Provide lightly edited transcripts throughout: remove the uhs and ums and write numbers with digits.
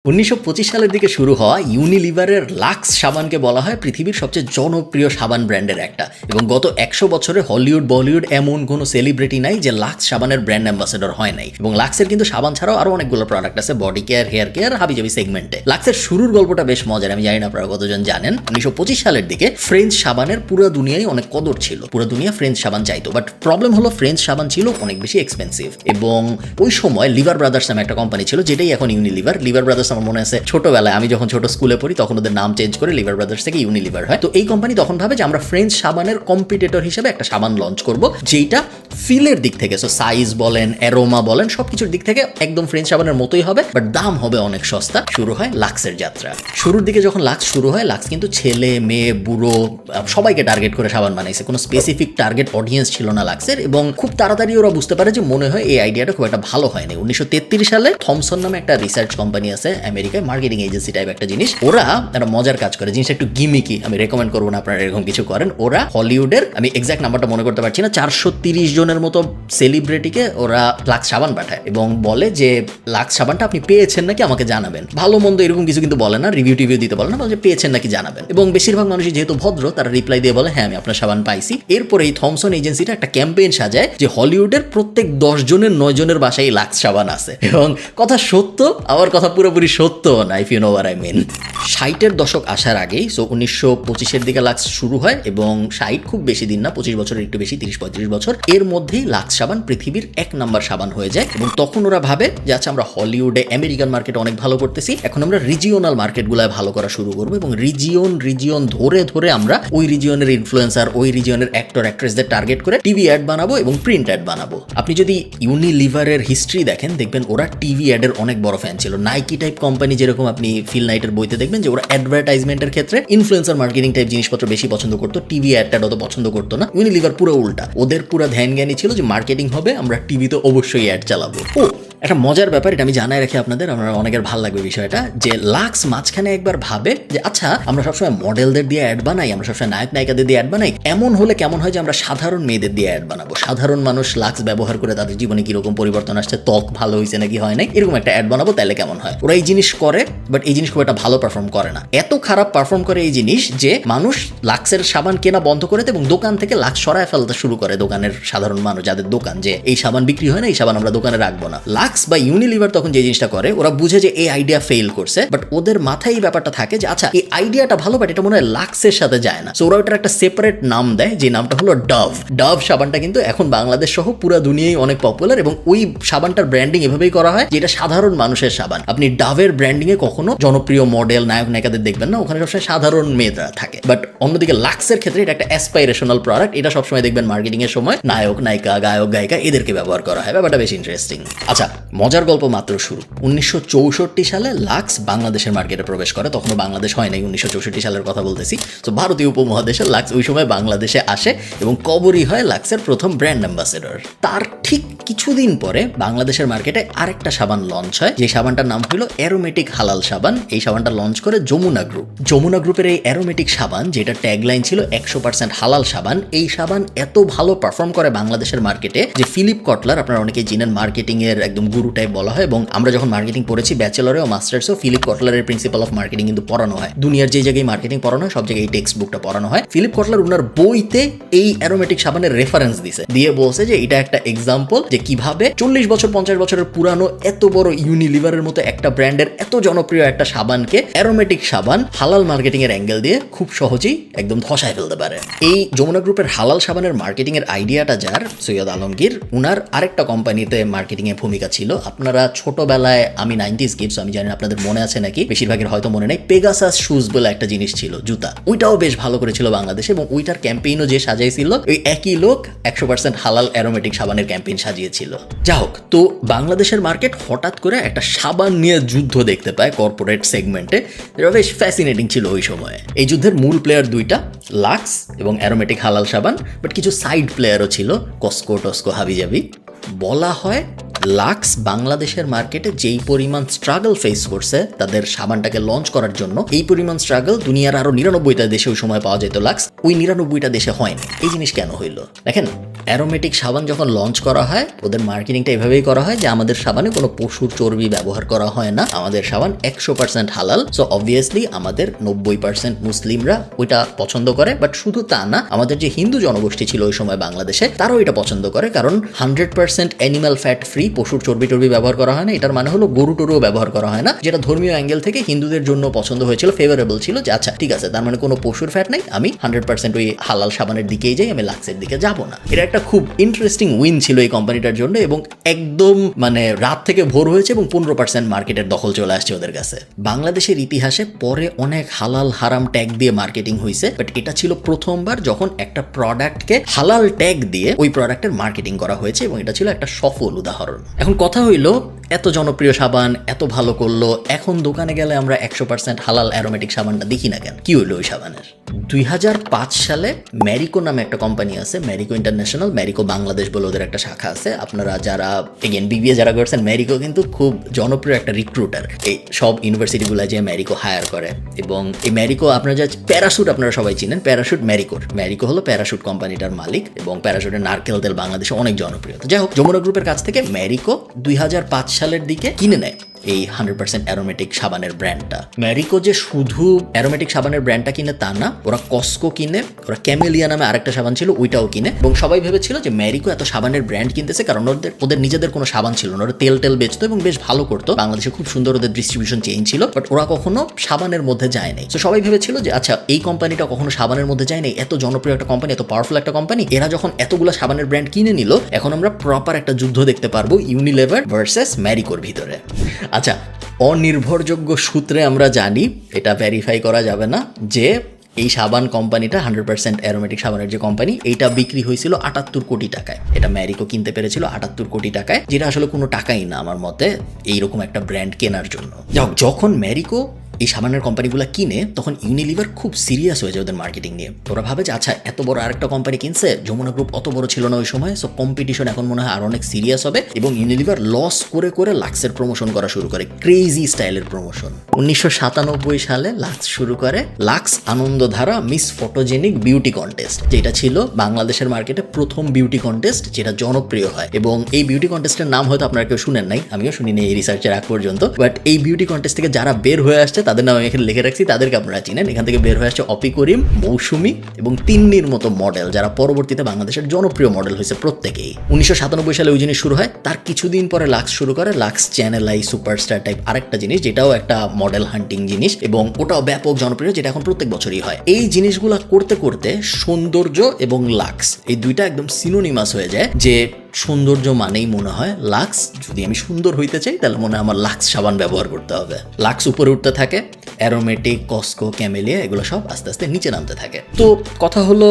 1925 সালের দিকে শুরু হওয়া ইউনিলিভারের লাক্স সাবানকে বলা হয় পৃথিবীর সবচেয়ে জনপ্রিয় সাবান ব্র্যান্ডের একটা, এবং গত 100 বছরে হলিউড বলিউড এমন কোনো সেলিব্রিটি নাই যে লাক্স সাবানের ব্র্যান্ড অ্যাম্বাসেডর হয় নাই। এবং লাক্সের কিন্তু সাবান ছাড়াও আরো অনেকগুলো প্রোডাক্ট আছে বডি কেয়ার, হেয়ার কেয়ার, হাবিজাবি সেগমেন্টে। লাক্সের শুরুর গল্পটা বেশ মজার, আমি জানি না আপনারা কতজন জানেন। 1925 সালের দিকে ফ্রেঞ্চ সাবানের পুরো দুনিয়ায় অনেক কদর ছিল, পুরো দুনিয়া ফ্রেঞ্চ সাবান চাইতো, বাট প্রবলেম হলো ফ্রেঞ্চ সাবান ছিল অনেক বেশি এক্সপেন্সিভ। এবং ওই সময় লিভার ব্রাদার্স নামে একটা কোম্পানি ছিল, যেটাই এখন ইউনিলিভার। লিভার ব্রাদার্স আমার মনে আছে ছোটবেলায় আমি যখন ছোট স্কুলে পড়ি তখন ওদের নাম চেঞ্জ করে লিভার ব্রাদার্স থেকে ইউনিলিভার হয়। তো এই কোম্পানি তখন ভাবে যে আমরা ফ্রেঞ্চ সাবানের কম্পিটিটর হিসেবে একটা সাবান লঞ্চ করব, যেটা ফিলের দিক থেকে, সো সাইজ বলেন, অ্যারোমা বলেন, সবকিছুর দিক থেকে একদম ফ্রেঞ্চ সাবানের মতোই হবে, বাট দাম হবে অনেক সস্তা। শুরু হয় লাক্সের যাত্রা। শুরুর দিকে যখন লাক্স শুরু হয়, লাক্স কিন্তু ছেলে মেয়ে বুড়ো সবাইকে টার্গেট করে সাবান বানাইছে, কোনো স্পেসিফিক টার্গেট অডিয়েন্স ছিল না লাক্সের। এবং খুব তাড়াতাড়ি ওরা বুঝতে পারে যে মনে হয় এই আইডিয়াটা খুব একটা ভালো হয়নি। 1933 সালে থমসন নামে একটা রিসার্চ কোম্পানি আছে আমেরিকায়, মার্কেটিং এজেন্সি টাইপ একটা জিনিস। ওরা একটা মজার কাজ করে, জিনিসটা একটু গিমিকি, আমি রেকমেন্ড করবো না আপনারা এরকম কিছু করেন। ওরা হলিউডের, আমি এক্সাক্ট নাম্বারটা মনে করতে পারছি না, 430 জনের মতো সেলিব্রিটিকে ওরা লাক্স সাবান পাঠায় এবং বলে যে লাক্স সাবানটা আপনি পেয়েছেন নাকি আমাকে জানাবেন। ভালো মন্দ এরকম কিছু কিন্তু বলে না, রিভিউ টিভিউ দিতে বলে না, বলে যে পেয়েছেন নাকি জানাবেন। এবং বেশিরভাগ মানুষই যেহেতু ভদ্র, তারা রিপ্লাই দিয়ে বলে হ্যাঁ আমি আপনার সাবান পাইছি। এরপরে এই থমসন এজেন্সিটা একটা ক্যাম্পেইন সাজায় যে হলিউডের প্রত্যেক 10 জনের 9 জনের বাসায় লাক্স সাবান আছে। এবং কথা সত্য, আবার কথা পুরোপুরি সত্য না, if you know what I mean. 60-এর দশক আসার আগেই, সো 1925-এর দিকে লাক্স শুরু হয়, এবং 60 খুব বেশি দিন না, 25 বছরের একটু বেশি, 30-35 বছর এর মধ্যেই লাক্স সাবান পৃথিবীর 1 নাম্বার সাবান হয়ে যায়। এবং তখন ওরা ভাবে যে আচ্ছা আমরা হলিউডে, আমেরিকান মার্কেটে অনেক ভালো করতেছি, এখন আমরা রিজিওনাল মার্কেটগুলোয় ভালো করা শুরু করবো, এবং রিজিয়ন ধরে ধরে আমরা ওই রিজিয়নের ইনফ্লুয়েন্সার, ওই রিজিয়নের অ্যাক্টর অ্যাক্ট্রেসদের টার্গেট করে টিভি অ্যাড বানাবো এবং প্রিন্ট অ্যাড বানাবো। আপনি যদি ইউনিলিভারের হিস্ট্রি দেখেন, দেখবেন ওরা টিভি অ্যাডের অনেক বড় ফ্যান ছিল। নাইকি টাইপ কোম্পানি যেরকম আপনি ফিল নাইটের বইতে দেখবেন যে ওরা অ্যাডভার্টাইজমেন্টের ক্ষেত্রে ইনফ্লুয়েন্সার মার্কেটিং টাইপ জিনিসপত্র বেশি পছন্দ করতো, টিভি অ্যাডটা অত পছন্দ করতো না। ইউনিলিভার পুরো উল্টা, ওদের পুরো ধ্যান জ্ঞানী ছিল যে মার্কেটিং হবে, আমরা টিভিতে অবশ্যই অ্যাড চালাবো। ও একটা মজার ব্যাপার, এটা আমি জানাই রাখি আপনাদের, আমরা অনেকের ভালো লাগবে বিষয়টা, যে লাক্স মাঝখানে একবার ভাবে যে আচ্ছা আমরা সবসময় মডেলদের দিয়ে অ্যাড বানাই, আমরা সবসময় নায়ক নায়িকাদের দিয়ে অ্যাড বানাই, এমন হলে কেমন হয় যে আমরা সাধারণ মেয়েদের দিয়ে অ্যাড বানাবো। সাধারণ মানুষ লাক্স ব্যবহার করে তাদের জীবনে কিরকম পরিবর্তন আসছে, ত্বক ভালো হয়েছে নাকি হয় নাই, এরকম একটা অ্যাড বানাবো, তাহলে কেমন হয়। ওরা এই জিনিস করে, বাট এই জিনিস খুব একটা ভালো পারফর্ম করে না। এত খারাপ পারফর্ম করে এই জিনিস যে মানুষ লাক্সের সাবান কেনা বন্ধ করে দেয় এবং দোকান থেকে লাক্স সরায় ফেলতে শুরু করে। দোকানের সাধারণ মানুষ যাদের দোকান, যে এই সাবান বিক্রি হয় না, এই সাবান আমরা দোকানে রাখবো না। লাক্স বা ইউনিলিভার তখন যে জিনিসটা করে, ওরা বুঝে যে এই আইডিয়া ফেল করছে, বাট ওদের মাথায় এই ব্যাপারটা থাকে যে আচ্ছা এই আইডিয়াটা ভালো, বাট এটা মনে হয় লাক্সের সাথে যায় না। সো ওরা ওটার একটা সেপারেট নাম দেয়, যে নামটা হলো ডাভ। ডাভ সাবানটা কিন্তু এখন বাংলাদেশ সহ পুরো দুনিয়ায় অনেক পপুলার, এবং ওই সাবানটার ব্র্যান্ডিং এভাবেই করা হয় যে এটা সাধারণ মানুষের সাবান। আপনি ডাভের ব্র্যান্ডিং এ কখনো জনপ্রিয় মডেল, নায়ক নায়িকাদের দেখবেন না, ওখানে সবসময় সাধারণ মেয়েরা থাকে। বাট অন্যদিকে লাক্সের ক্ষেত্রে এটা একটা অ্যাসপাইরেশনাল প্রোডাক্ট, এটা সবসময় দেখবেন মার্কেটিং এর সময় নায়ক নায়িকা, গায়ক গায়িকা এদেরকে ব্যবহার করা হয়। ব্যাপারটা বেশ ইন্টারেস্টিং। আচ্ছা, মজার গল্প মাত্র শুরু। 1964 সালে লাক্স বাংলাদেশের মার্কেটে প্রবেশ করে। তখনও বাংলাদেশ হয় নাই, 1964 সালের কথা বলতেছি। তো ভারতীয় উপমহাদেশে লাক্স ওই সময় বাংলাদেশে আসে এবং কবরই হয় লাক্সের প্রথম ব্র্যান্ড অ্যাম্বাসেডর। তার ঠিক কিছুদিন পরে বাংলাদেশের মার্কেটে আরেকটা সাবান লঞ্চ হয়, যে সাবানটার নাম হলো অ্যারোমেটিক হালাল সাবান। এই সাবানটা লঞ্চ করে যমুনা গ্রুপ। যমুনা গ্রুপের এই অ্যারোমেটিক সাবান, যেটা ট্যাগলাইন ছিল 100% হালাল সাবান, এই সাবান এত ভালো পারফর্ম করে বাংলাদেশের মার্কেটে যে ফিলিপ কটলার, আপনারা অনেকেই চিনেন, মার্কেটিং এর একদম গুরু টাইপ বলা হয়, এবং আমরা যখন মার্কেটিং পড়েছি ব্যাচেলরে ও মাস্টার্সেও, ফিলিপ কটলারের প্রিন্সিপাল অফ মার্কেটিং কিন্তু পড়ানো হয়। দুনিয়ার যে জায়গায় মার্কেটিং পড়ানো হয় সব জায়গায় এই টেক্সট বুকটা পড়ানো হয়। ফিলিপ কটলার ওনার বইতে এই অ্যারোমেটিক সাবানের রেফারেন্স দিছে, দিয়ে বলছে যে এটা একটা এক্সাম্পল যে কিভাবে 40 বছর 50 বছরের পুরানো এত বড় ইউনিলিভারের মতো একটা ব্র্যান্ডের এত জনপ্রিয় একটা সাবানকে অ্যারোমেটিক সাবান হালাল মার্কেটিং এর অ্যাঙ্গেল দিয়ে খুব সহজেই একদম ধসায় ফেলতে পারে। এই যমুনা গ্রুপের হালাল সাবানের মার্কেটিং এর আইডিয়াটা যার, সৈয়দ আলমগীর, উনার আরেকটা কোম্পানিতে মার্কেটিং এ ভূমিকা ছিল। আপনারা ছোটবেলায়, আমি 90s কিডস, আমি জানি আপনাদের মনে আছে নাকি, বেশিরভাগের হয়তো মনে নেই, পেগাসাস শুজ বলে একটা জিনিস ছিল, জুতা। ওইটাও বেশ ভালো করেছিল বাংলাদেশে, এবং ওইটার ক্যাম্পেইনও যে সাজাইছিল ওই একই লোক 100% হালাল অ্যারোমেটিক সাবানের ক্যাম্পেইন সাজিয়েছিল। যা হোক, তো বাংলাদেশের মার্কেট হঠাৎ করে একটা সাবান নিয়ে যুদ্ধ দেখতে পায় কর্পোরেট সেগমেন্টে, যেটা বেশ ফ্যাসিনেটিং ছিল ওই সময়ে। এই যুদ্ধের মূল প্লেয়ার দুইটা, লাক্স এবং অ্যারোমেটিক হালাল সাবান, বাট কিছু সাইড প্লেয়ারও ছিল, কসকো টস্কো হাবিজাবি। বলা হয় লাক্স বাংলাদেশের মার্কেটে যেই পরিমাণ স্ট্রাগল ফেস করছে তাদের সাবানটাকে লঞ্চ করার জন্য, এই পরিমাণ স্ট্রাগল দুনিয়ার আরো 99টা দেশে ওই সময় পাওয়া যেত লাক্স, ওই 99টা দেশে হয়নি। এই জিনিস কেন হইল? দেখেন, অ্যারোমেটিক সাবান যখন লঞ্চ করা হয় ওদের মার্কেটিংটা এভাবেই করা হয় যে আমাদের সাবানে কোনো পশুর চর্বি ব্যবহার করা হয় না, আমাদের সাবান 100% হালাল। সো অবভিয়াসলি আমাদের 90% মুসলিমরা ওইটা পছন্দ করে, বাট শুধু তা না, আমাদের যে হিন্দু জনগোষ্ঠী ছিল ওই সময় বাংলাদেশে তারাও এটা পছন্দ করে, কারণ 100% অ্যানিমাল ফ্যাট ফ্রি, পশুর চর্বি টর্বি ব্যবহার করা হয় না। এটার মানে হলো গরু টরুও ব্যবহার করা হয় না, যেটা ধর্মীয় অ্যাঙ্গেল থেকে হিন্দুদের জন্য পছন্দ হয়েছিল, ফেভারেবল ছিল যে আচ্ছা ঠিক আছে, তার মানে কোনো পশুর ফ্যাট নাই, আমি 100% ওই হালাল সাবানের দিকেই যাই, আমি লাক্সের দিকে যাব না। এটা একটা খুব ইন্টারেস্টিং উইন ছিল এই কোম্পানিটার জন্য, এবং একদম মানে রাত থেকে ভোর হয়েছে এবং 15% মার্কেটের দখল চলে আসছে ওদের কাছে। বাংলাদেশের ইতিহাসে পরে অনেক হালাল হারাম ট্যাগ দিয়ে মার্কেটিং হয়েছে, বাট এটা ছিল প্রথমবার যখন একটা প্রোডাক্টকে হালাল ট্যাগ দিয়ে ওই প্রোডাক্টের মার্কেটিং করা হয়েছে, এবং এটা ছিল একটা সফল উদাহরণ। এখন কথা হইলো, এত জনপ্রিয় সাবান এত ভালো করলো, এখন দোকানে গেলে আমরা 100% হালাল অ্যারোমেটিক সাবানটা দেখি না কেন? কি হইলো ওই সাবানের? 2005 সালে ম্যারিকো নামে একটা কোম্পানি আছে, ম্যারিকো ইন্টারন্যাশনাল, ম্যারিকো বাংলাদেশ বলে ওদের একটা শাখা আছে। আপনারা যারা এগেন বিবিএ যারা করছেন, ম্যারিকো কিন্তু খুব জনপ্রিয় একটা রিক্রুটার, এই সব ইউনিভার্সিটিগুলো যে ম্যারিকো হায়ার করে। এবং এই ম্যারিকো আপনারা যা প্যারাশুট আপনারা সবাই চিনেন, প্যারাশুট ম্যারিকো হলো প্যারাশুট কোম্পানিটার মালিক, এবং প্যারাশুটের নারকেল তেল বাংলাদেশে অনেক জনপ্রিয়। যাই হোক, যমুনা গ্রুপের কাছ থেকে ম্যারিকো 2005 সালের দিকে কিনে নেয় এই 100% অ্যারোমেটিক সাবানের ব্র্যান্ডটা। ম্যারিকো যে শুধু অ্যারোমেটিক সাবানের ব্র্যান্ডটা কিনে তা না, ওরা কসকো কিনে, ওরা ক্যামেলিয়া নামে আরেকটা সাবান ছিল ওইটাও কিনে, এবং সবাই ভেবেছিল যে ম্যারিকো এত সাবানের ব্র্যান্ড কিনতেছে কারণ ওদের নিজেদের কোনো সাবান ছিল না, ওরা তেল বেচতো এবং বেশ ভালো করতো, বাংলাদেশে খুব সুন্দর ওদের ডিস্ট্রিবিউশন চেইন ছিল, বাট ওরা কখনো সাবানের মধ্যে যায় নাই। তো সবাই ভেবেছিল যে আচ্ছা এই কোম্পানিটা কখনো সাবানের মধ্যে যায় নাই, এত জনপ্রিয় একটা কোম্পানি, এত পাওয়ারফুল একটা কোম্পানি, এরা যখন এতগুলো সাবানের ব্র্যান্ড কিনে নিল, এখন আমরা প্রপার একটা যুদ্ধ দেখতে পারবো ইউনিলিভার ভার্সেস ম্যারিকোর ভিতরে। আচ্ছা, অনির্ভরযোগ্য সূত্রে আমরা জানি, এটা ভেরিফাই করা যাবে না, যে এই সাবান কোম্পানিটা 100% অ্যারোমেটিক সাবানের যে কোম্পানি, এইটা বিক্রি হয়েছিল 78 কোটি টাকায়। এটা ম্যারিকো কিনতে পেরেছিল 78 কোটি টাকায়, যেটা আসলে কোনো টাকাই না আমার মতে এইরকম একটা ব্র্যান্ড কেনার জন্য। যখন ম্যারিকো এই সাবানের কোম্পানিগুলো কিনে, তখন ইউনিলিভার খুব সিরিয়াস হয়ে যায় ওদের মার্কেটিং নিয়ে। ওরা ভাবে যে আচ্ছা এত বড় আরেকটা কোম্পানি কিনছে, যমুনা গ্রুপ অত বড় ছিল না ওই সময়, সো কম্পিটিশন এখন মনে হয় আর অনেক সিরিয়াস হবে, এবং ইউনিলিভার লস করে করে লাক্সের প্রমোশন করা শুরু করে, ক্রেজি স্টাইলের প্রমোশন। 1997 সালে লাক্স শুরু করে Lux Anandadhara miss photogenic beauty contest, যেটা ছিল বাংলাদেশের মার্কেটে প্রথম বিউটি কন্টেস্ট যেটা জনপ্রিয় হয়। এবং এই বিউটি কন্টেস্টের নাম হয়তো আপনারা কেউ শুনেন নাই, আমিও শুনিনি এই রিসার্চের আগ পর্যন্ত, বাট এই বিউটি কন্টেস্ট থেকে যারা বের হয়ে আসছে তাদের নাম আমি এখানে লিখে রাখছি, তাদেরকে আপনারা চিনেন। এখান থেকে বের হয়ে আসছে অপি করিম, মৌসুমী এবং তিন্নির মতো মডেল, যারা পরবর্তীতে বাংলাদেশের জনপ্রিয় মডেল হয়েছে প্রত্যেকেই। 1997 সালে ওই জিনিস শুরু হয়, তার কিছুদিন পরে লাক্স শুরু করে Lux channel I superstar type আরেকটা জিনিস, যেটাও একটা মডেল হান্টিং জিনিস, এবং ওটাও ব্যাপক জনপ্রিয়, যেটা এখন প্রত্যেক বছরই হয়। এই জিনিসগুলো করতে করতে সৌন্দর্য এবং লাক্স এই দুইটা একদম সিনোনিমাস হয়ে যায়, যে সৌন্দর্য মানেই মনে হয় লাক্স, যদি আমি সুন্দর হইতে চাই তাহলে মনে হয় আমার লাক্স সাবান ব্যবহার করতে হবে। লাক্স উপরে উঠতে থাকে, অ্যারোমেটিক, কসকো, ক্যামেলিয়া এগুলো সব আস্তে আস্তে নিচে নামতে থাকে। তো কথা হলো,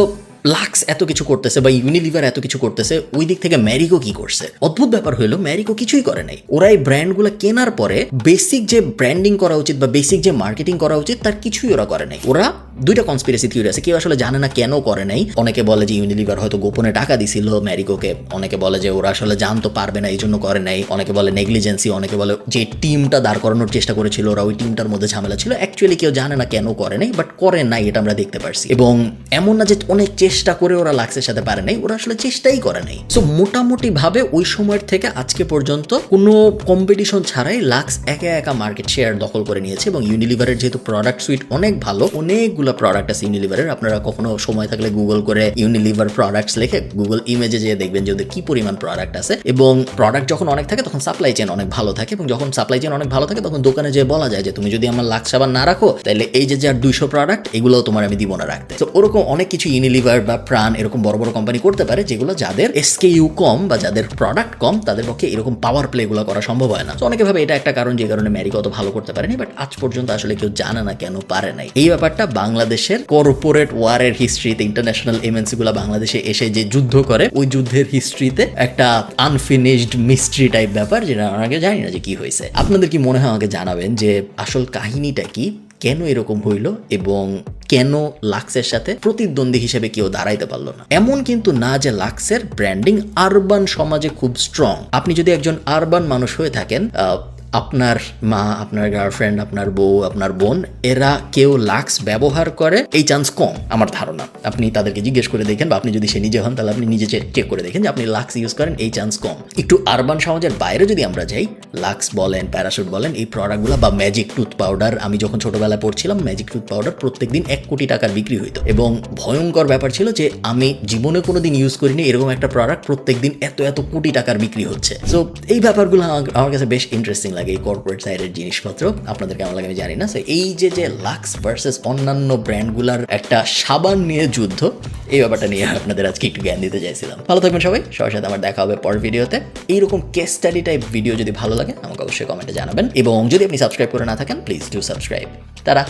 লাক্স এত কিছু করতেছে বা ইউনিলিভার এত কিছু করতেছে, ওই দিক থেকে ম্যারিকো কি করছে? অদ্ভুত ব্যাপার হলো, ম্যারিকো কিছুই করে নাই। ওরা এই ব্র্যান্ডগুলো কেনার পরে বেসিক যে ব্র্যান্ডিং করা উচিত বা বেসিক যে মার্কেটিং করা উচিত তার কিছুই ওরা করে নাই। ওরা দুইটা কনস্পিরেসি থিওরি আছে, কেউ আসলে জানে না কেন করে নাই। অনেকে বলে যে ইউনিলিভার হয়তো গোপনে টাকা দিছিল ম্যারিকোকে, অনেকে বলে যে ওরা আসলে জানতে পারবে না এই জন্য করে নাই, অনেকে বলে নেগলিজেন্সি, অনেকে বলে যে টিমটা দাঁড় করানোর চেষ্টা করেছিল ওরা, ওই টিমটার মধ্যে ঝামেলা ছিল। অ্যাকচুয়ালি কেউ জানে না কেন করে নাই, বাট করে নাই এটা আমরা দেখতে পারছি। এবং এমন না যে অনেক চেষ্টা করে ওরা লাক্সের সাথে পারে নাই, ওরা আসলে চেষ্টাই করে নাই। সো মোটামুটি ভাবে ওই সময়ের থেকে আজকে পর্যন্ত কোনো কম্পিটিশন ছাড়াই লাক্স একা একা মার্কেট শেয়ার দখল করে নিয়েছে। এবং ইউনিলিভারের যেহেতু প্রোডাক্ট সুইট অনেক ভালো, অনেকগুলো প্রোডাক্ট আছে ইউনিলিভারের, আপনারা কখনো সময় থাকলে গুগল করে ইউনিলিভার প্রোডাক্টস লিখে গুগল ইমেজে যেয়ে দেখবেন যে ওদের কি পরিমাণ প্রোডাক্ট আছে। এবং প্রোডাক্ট যখন অনেক থাকে তখন সাপ্লাই চেইন অনেক ভালো থাকে, এবং যখন সাপ্লাই চেইন অনেক ভালো থাকে তখন দোকানে যেয়ে বলা যায় যে তুমি যদি আমার লাক্স সাবান না রাখো তাহলে এই যে যার 200 প্রোডাক্ট এগুলোও তোমার আমি দিব না রাখতে। তো ওরকম অনেক কিছু ইউনিলিভার বা প্রাণ এরকম বড় বড় কোম্পানি করতে পারে, যেগুলো যাদের এসকেইউ কম বা যাদের প্রোডাক্ট কম তাদের পক্ষে এরকম পাওয়ার প্লে গুলো করা সম্ভব হয় না। তো অনেকে ভাবে এটা একটা কারণ যে কারণে ম্যারিকো অত ভালো করতে পারেনি, বাট আজ পর্যন্ত আসলে কেউ জানে না কেন পারে নাই। এই ব্যাপারটা বাংলাদেশের কর্পোরেট ওয়ারের হিস্ট্রিতে, ইন্টারন্যাশনাল এমএনসি গুলা বাংলাদেশে এসে যে যুদ্ধ করে ওই যুদ্ধের হিস্ট্রিতে একটা আনফিনিশড মিস্ট্রি টাইপ ব্যাপার, যেটা আমরা আগে জানি না যে কি হয়েছে। আপনাদের কি মনে হয় আমাকে জানাবেন যে আসল কাহিনীটা কি, কেন এরকম হইল, এবং কেন লাক্সের সাথে প্রতিদ্বন্দ্বী হিসেবে কেউ দাঁড়াইতে পারলো না। এমন কিন্তু না যে লাক্সের ব্র্যান্ডিং আরবান সমাজে খুব স্ট্রং। আপনি যদি একজন আরবান মানুষ হয়ে থাকেন, আপনার মা, আপনার গার্লফ্রেন্ড, আপনার বউ, আপনার বোন এরা কেউ লাক্স ব্যবহার করে এই চান্স কম আমার ধারণা। আপনি তাদেরকে জিজ্ঞেস করে দেখেন, বা আপনি যদি সে নিজে হন তাহলে আপনি নিজে চেক করে দেখেন যে আপনি লাক্স ইউজ করেন, এই চান্স কম। একটু আরবান সমাজের বাইরে যদি আমরা যাই, লাক্স বলেন, প্যারাশুট বলেন, এই প্রোডাক্টগুলো বা ম্যাজিক টুথ পাউডার, আমি যখন ছোটবেলায় পড়ছিলাম ম্যাজিক টুথ পাউডার প্রত্যেকদিন 1 কোটি টাকার বিক্রি হইতো, এবং ভয়ঙ্কর ব্যাপার ছিল যে আমি জীবনে কোনোদিন ইউজ করিনি এরকম একটা প্রোডাক্ট প্রত্যেকদিন এত কোটি টাকার বিক্রি হচ্ছে। সো এই ব্যাপারগুলো আমার কাছে বেশ ইন্টারেস্টিং লাগে, এই কর্পোরেট সাইডের জিনিসপত্র। আপনাদের কেমন লাগে আমি জানি না। সো এই যে লাক্স ভার্সেস অন্যান্য ব্র্যান্ডগুলার একটা সাবান নিয়ে যুদ্ধ, এই ব্যাপারটা নিয়ে আপনাদের আজকে একটু জ্ঞান দিতে চাইছিলাম। ভালো থাকবেন সবাই, সবার সাথে আমার দেখা হবে পরের ভিডিওতে। এইরকম কেস স্টাডি টাইপ ভিডিও যদি ভালো লাগে আমাকে অবশ্যই কমেন্টে জানাবেন, এবং যদি আপনি সাবস্ক্রাইব করে না থাকেন প্লিজ ডু সাবস্ক্রাইব। তারা